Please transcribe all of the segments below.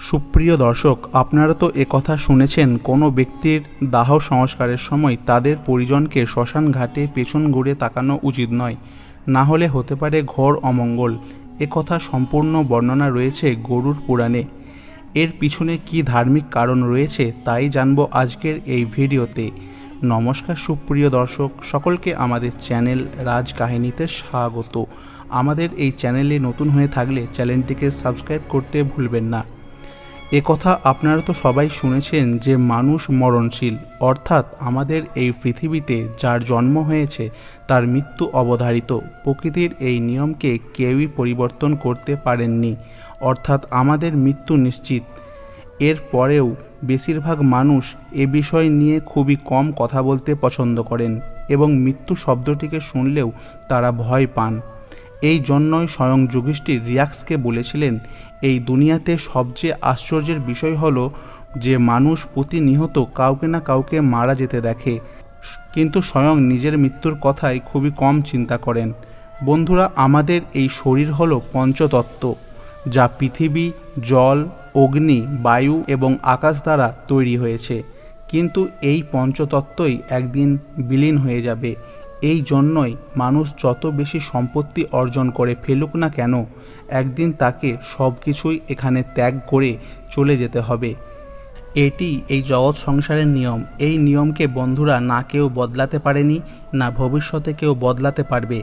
সুপ্রিয় দর্শক, আপনারা তো একথা শুনেছেন, কোনো ব্যক্তির দাহ সংস্কারের সময় তাদের পরিজনকে শ্মশান ঘাটে পেছন ঘুরে তাকানো উচিত নয়, না হলে হতে পারে ঘোর অমঙ্গল। একথা সম্পূর্ণ বর্ণনা রয়েছে গরুড় পুরাণে। এর পিছনে কি ধার্মিক কারণ রয়েছে তাই জানবো আজকের এই ভিডিওতে। নমস্কার সুপ্রিয় দর্শক, সকলকে আমাদের চ্যানেল রাজকাহিনীতে স্বাগত। আমাদের এই চ্যানেলে নতুন হয়ে থাকলে চ্যানেলটিকে সাবস্ক্রাইব করতে ভুলবেন না। একথা আপনারা তো সবাই শুনেছেন যে মানুষ মরণশীল, অর্থাৎ আমাদের এই পৃথিবীতে যার জন্ম হয়েছে তার মৃত্যু অবধারিত। প্রকৃতির এই নিয়মকে কেউই পরিবর্তন করতে পারেননি, অর্থাৎ আমাদের মৃত্যু নিশ্চিত। এর পরেও বেশিরভাগ মানুষ এ বিষয় নিয়ে খুবই কম কথা বলতে পছন্দ করেন এবং মৃত্যু শব্দটিকে শুনলেও তারা ভয় পান। এই জন্যই স্বয়ং যুধিষ্ঠির রিয়াক্সকে বলেছিলেন, এই দুনিয়াতে সবচেয়ে আশ্চর্যের বিষয় হলো যে মানুষ প্রতিনিয়ত কাউকে না কাউকে মারা যেতে দেখে, কিন্তু স্বয়ং নিজের মৃত্যুর কথাই খুবই কম চিন্তা করেন। বন্ধুরা, আমাদের এই শরীর হলো পঞ্চতত্ত্ব, যা পৃথিবী, জল, অগ্নি, বায়ু এবং আকাশ দ্বারা তৈরি হয়েছে, কিন্তু এই পঞ্চতত্ত্বই একদিন বিলীন হয়ে যাবে। এই জন্যই মানুষ যত বেশি সম্পত্তি অর্জন করে ফেলুক না কেন, একদিন তাকে সব কিছুই এখানে ত্যাগ করে চলে যেতে হবে। এটি এই জগৎ সংসারের নিয়ম। এই নিয়মকে বন্ধুরা না কেউ বদলাতে পারেনি, না ভবিষ্যতে কেউ বদলাতে পারবে।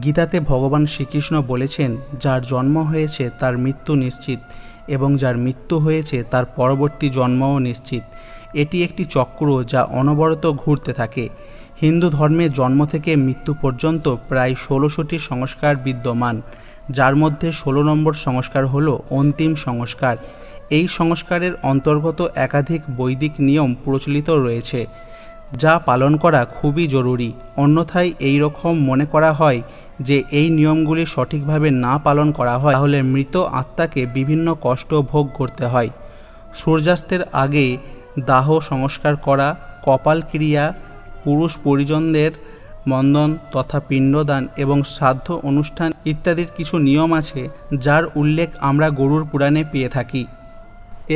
গীতাতে ভগবান শ্রীকৃষ্ণ বলেছেন, যার জন্ম হয়েছে তার মৃত্যু নিশ্চিত, এবং যার মৃত্যু হয়েছে তার পরবর্তী জন্মও নিশ্চিত। এটি একটি চক্র যা অনবরত ঘুরতে থাকে। হিন্দু ধর্মে জন্ম থেকে মৃত্যু পর্যন্ত প্রায় 16টি সংস্কার বিদ্যমান, যার মধ্যে 16 নম্বর সংস্কার হলো অন্তিম সংস্কার। এই সংস্কারের অন্তর্গত একাধিক বৈদিক নিয়ম প্রচলিত রয়েছে, যা পালন করা খুবই জরুরি। অন্যথায় এই রকম মনে করা হয় যে এই নিয়মগুলি সঠিকভাবে না পালন করা হয় তাহলে মৃত আত্মাকে বিভিন্ন কষ্ট ভোগ করতে হয়। সূর্যাস্তের আগে দাহ সংস্কার করা, কপাল ক্রিয়া, পুরুষ পরিজনদের বন্ধন তথা পিণ্ডদান এবং শ্রাদ্ধ অনুষ্ঠান ইত্যাদির কিছু নিয়ম আছে, যার উল্লেখ আমরা গরুড় পুরাণে পেয়ে থাকি।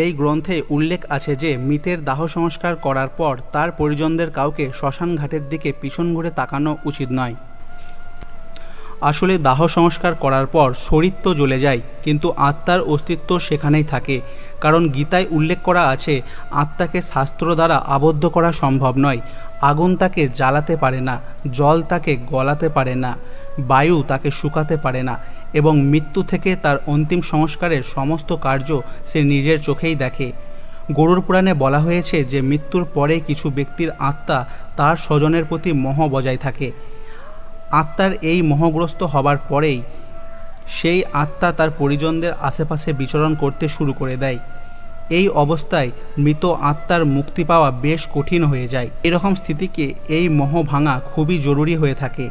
এই গ্রন্থে উল্লেখ আছে যে মৃতের দাহ সংস্কার করার পর তার পরিজনদের কাউকে শ্মশান ঘাটের দিকে পিছন ঘুরে তাকানো উচিত নয়। আসলে দাহ সংস্কার করার পর শরীর তো জ্বলে যায়, কিন্তু আত্মার অস্তিত্ব সেখানেই থাকে। কারণ গীতায় উল্লেখ করা আছে, আত্মাকে শাস্ত্র দ্বারা আবদ্ধ করা সম্ভব নয়। আগুন তাকে জ্বালাতে পারে না, জল তাকে গলাতে পারে না, বায়ু তাকে শুকাতে পারে না, এবং মৃত্যু থেকে তার অন্তিম সংস্কারের সমস্ত কার্য সে নিজের চোখেই দেখে। গরুড় পুরাণে বলা হয়েছে যে মৃত্যুর পরে কিছু ব্যক্তির আত্মা তার স্বজনের প্রতি মোহ বজায় থাকে। আত্মার এই মোহগ্রস্ত হবার পরেই সেই আত্মা তার পরিজনদের আশেপাশে বিচরণ করতে শুরু করে দেয়। এই অবস্থায় মৃত আত্মার মুক্তি পাওয়া বেশ কঠিন হয়ে যায়। এরকম স্থিতিকে এই মোহ ভাঙা খুবই জরুরি হয়ে থাকে।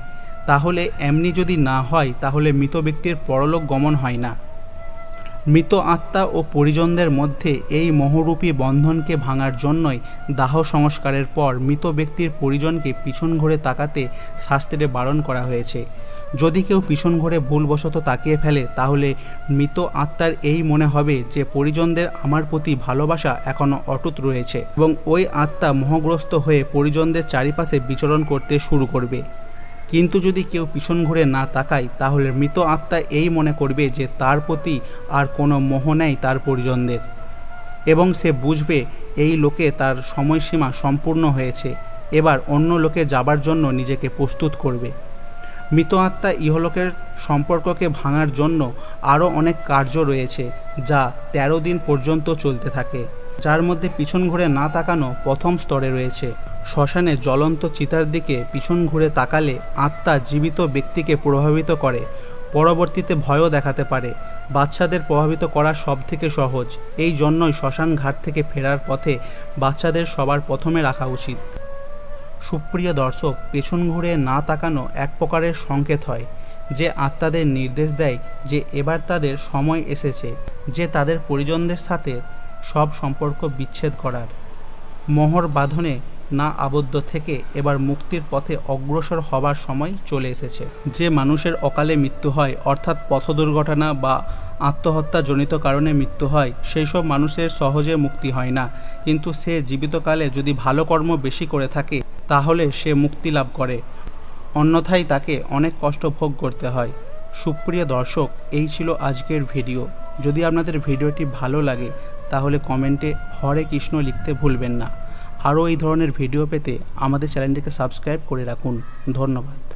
তাহলে এমনি যদি না হয় তাহলে মৃত ব্যক্তির পরলোক গমন হয় না। মৃত আত্মা ও পরিজনদের মধ্যে এই মোহরূপী বন্ধনকে ভাঙার জন্যই দাহ সংস্কারের পর মৃত ব্যক্তির পরিজনকে পিছন ঘুরে তাকাতে শাস্ত্রে বারণ করা হয়েছে। যদি কেউ পিছন ঘুরে ভুলবশত তাকিয়ে ফেলে তাহলে মৃত আত্মার এই মনে হবে যে পরিজনদের আমার প্রতি ভালোবাসা এখনও অটুট রয়েছে, এবং ওই আত্মা মোহগ্রস্ত হয়ে পরিজনদের চারিপাশে বিচরণ করতে শুরু করবে। কিন্তু যদি কেউ পিছন ঘুরে না তাকায় তাহলে মৃত আত্মা এই মনে করবে যে তার প্রতি আর কোনো মোহ নেই তার পরিজনদের, এবং সে বুঝবে এই লোকে তার সময়সীমা সম্পূর্ণ হয়েছে, এবার অন্য লোকে যাবার জন্য নিজেকে প্রস্তুত করবে। মৃত আত্মা ইহলোকের সম্পর্ককে ভাঙার জন্য আরও অনেক কার্য রয়েছে, যা 13 দিন পর্যন্ত চলতে থাকে, যার মধ্যে পিছন ঘুরে না তাকানো প্রথম স্তরে রয়েছে। শ্মশানে জ্বলন্ত চিতার দিকে পিছন ঘুরে তাকালে আত্মা জীবিত ব্যক্তিকে প্রভাবিত করে, পরবর্তীতে ভয়ও দেখাতে পারে। বাচ্চাদের প্রভাবিত করা সব থেকে সহজ, এই জন্যই শ্মশান ঘাট থেকে ফেরার পথে বাচ্চাদের সবার প্রথমে রাখা উচিত। সুপ্রিয় দর্শক, পেছন ঘুরে না তাকানো এক প্রকারের সংকেত হয়, যে আত্মাদের নির্দেশ দেয় যে এবার তাদের সময় এসেছে যে তাদের পরিজনদের সাথে সব সম্পর্ক বিচ্ছেদ করার। মোহর বাঁধনে না আবদ্ধ থেকে এবার মুক্তির পথে অগ্রসর হবার সময় চলে এসেছে। যে মানুষের অকালে মৃত্যু হয়, অর্থাৎ পথ দুর্ঘটনা বা আত্মহত্যাজনিত কারণে মৃত্যু হয় সেই সব মানুষের সহজে মুক্তি হয় না, কিন্তু সে জীবিতকালে যদি ভালো কর্ম বেশি করে থাকে তাহলে সে মুক্তি লাভ করে, অন্যথায় তাকে অনেক কষ্ট ভোগ করতে হয়। সুপ্রিয় দর্শক, এই ছিল আজকের ভিডিও। যদি আপনাদের ভিডিওটি ভালো লাগে তাহলে কমেন্টে হরে কৃষ্ণ লিখতে ভুলবেন না। আরও এই ধরনের ভিডিও পেতে আমাদের চ্যানেলটিকে সাবস্ক্রাইব করে রাখুন। ধন্যবাদ।